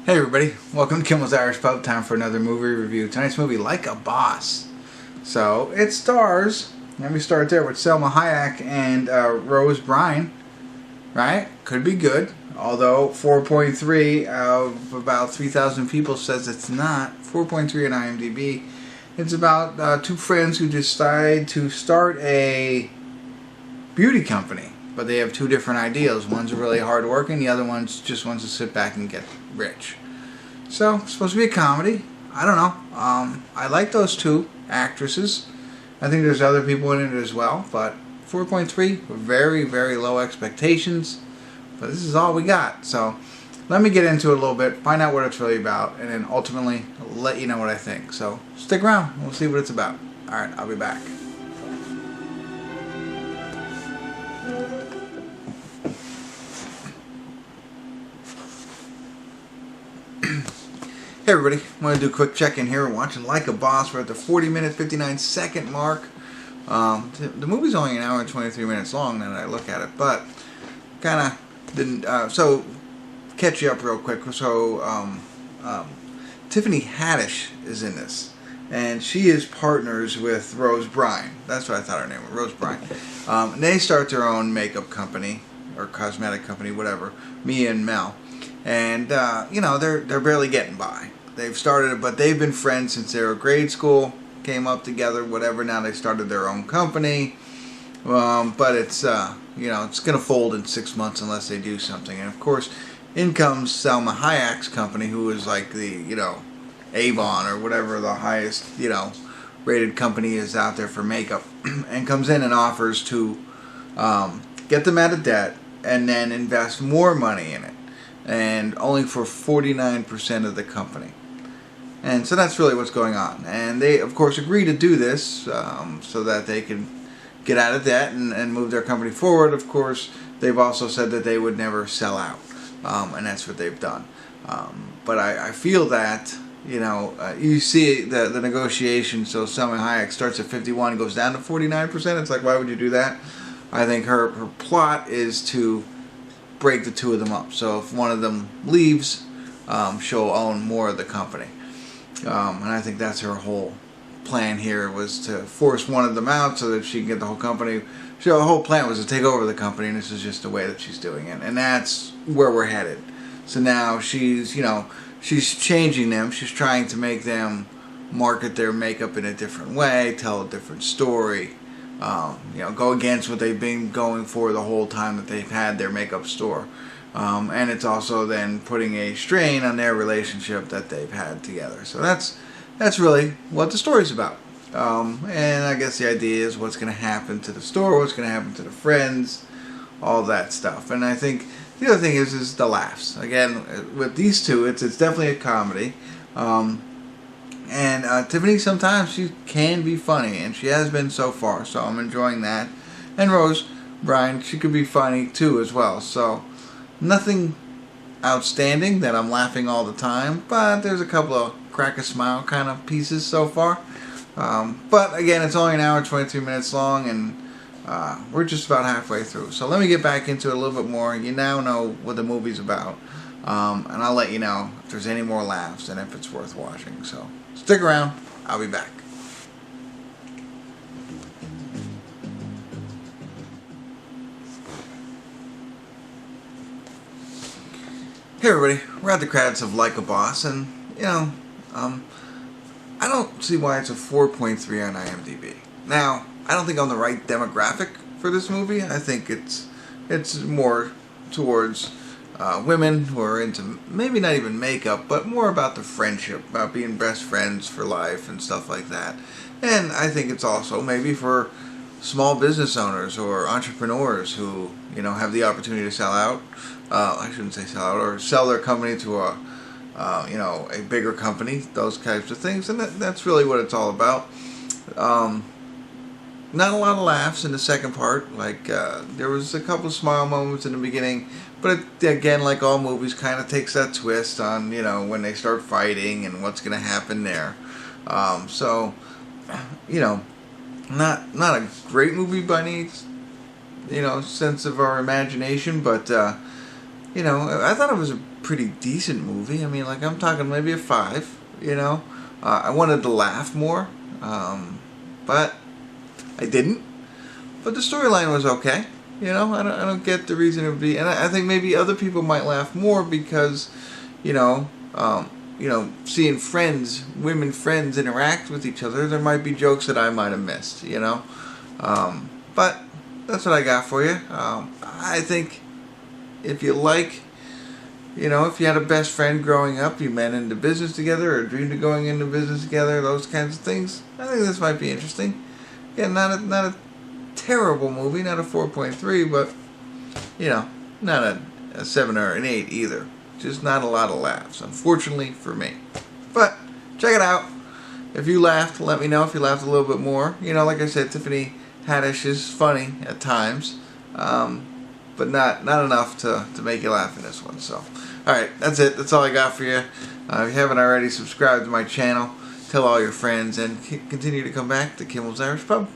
Hey everybody, welcome to Kimmel's Irish Pub. Time for another movie review. Tonight's movie, Like a Boss. So, it stars, let me start there with Salma Hayek and Rose Byrne, right? Could be good, although 4.3 out of about 3,000 people says it's not. 4.3 on IMDb. It's about two friends who decide to start a beauty company, but they have two different ideals. One's really hard working, the other one just wants to sit back and get rich. So, it's supposed to be a comedy. I don't know. I like those two actresses. I think there's other people in it as well, but 4.3, very, very low expectations. But this is all we got. So, let me get into it a little bit, find out what it's really about, and then ultimately let you know what I think. So, stick around. We'll see what it's about. Alright, I'll be back. Hey everybody, I'm going to do a quick check-in here. We're watching Like a Boss. We're at the 40-minute, 59-second mark. The movie's only an hour and 23 minutes long now that I look at it, but kind of didn't... so, catch you up real quick. So, Tiffany Haddish is in this, and she is partners with Rose Byrne. That's what I thought her name was, Rose Byrne. And they start their own makeup company, or cosmetic company, whatever, Mia and Mel. And, you know, they're barely getting by. They've started it, but they've been friends since they were grade school, came up together, whatever. Now they started their own company. But it's, you know, it's going to fold in 6 months unless they do something. And, of course, in comes Salma Hayek's company, who is like the, you know, Avon or whatever the highest, you know, rated company is out there for makeup. And comes in and offers to get them out of debt and then invest more money in it. And only for 49% of the company. And so that's really what's going on. And they, of course, agree to do this so that they can get out of debt and move their company forward. Of course, they've also said that they would never sell out. And that's what they've done. But I feel that, you know, you see the negotiation. So Salma Hayek starts at 51, goes down to 49%. It's like, why would you do that? I think her plot is to break the two of them up. So if one of them leaves, she'll own more of the company. And I think that's her whole plan here, was to force one of them out so that she can get the whole company. So the whole plan was to take over the company, and this is just the way that she's doing it. And that's where we're headed. So now she's, you know, she's changing them. She's trying to make them market their makeup in a different way, tell a different story. You know, go against what they've been going for the whole time that they've had their makeup store. And it's also then putting a strain on their relationship that they've had together. So that's really what the story's about. And I guess the idea is what's going to happen to the store, what's going to happen to the friends, all that stuff. And I think the other thing is the laughs. Again, with these two, it's definitely a comedy. And Tiffany, sometimes she can be funny, and she has been so far, so I'm enjoying that. And Rose Byrne, she could be funny too as well. So nothing outstanding that I'm laughing all the time, but there's a couple of crack a smile kind of pieces so far. But again, it's only an hour and 23 minutes long, and we're just about halfway through. So let me get back into it a little bit more. You now know what the movie's about, and I'll let you know if there's any more laughs and if it's worth watching. So stick around. I'll be back. Hey everybody, we're at the credits of Like a Boss, and, you know, I don't see why it's a 4.3 on IMDb. Now, I don't think I'm the right demographic for this movie. I think it's more towards women who are into maybe not even makeup, but more about the friendship, about being best friends for life and stuff like that. And I think it's also maybe for small business owners or entrepreneurs who, you know, have the opportunity to sell out. I shouldn't say sell out, or sell their company to a, you know, a bigger company. Those types of things, and that's really what it's all about. Not a lot of laughs in the second part. Like there was a couple of smile moments in the beginning, but it, again, like all movies, kind of takes that twist on, you know, when they start fighting and what's going to happen there. So, you know, not a great movie by any, you know, sense of our imagination, but you know, I thought it was a pretty decent movie. I mean, like, I'm talking maybe a 5, you know. I wanted to laugh more, but I didn't. But the storyline was okay. You know, I don't get the reason it would be, and I think maybe other people might laugh more because, you know, seeing women friends interact with each other, there might be jokes that I might have missed, you know. But that's what I got for you. I think if you like, you know, if you had a best friend growing up, you met into business together or dreamed of going into business together, those kinds of things, I think this might be interesting. Yeah, not a terrible movie, not a 4.3, but, you know, not a 7 or an 8 either. Just not a lot of laughs, unfortunately for me. But check it out. If you laughed, let me know. If you laughed a little bit more, you know, like I said, Tiffany Haddish is funny at times, but not enough to make you laugh in this one. So, all right, that's it. That's all I got for you. If you haven't already, subscribe to my channel, tell all your friends, and continue to come back to Kimmel's Irish Pub.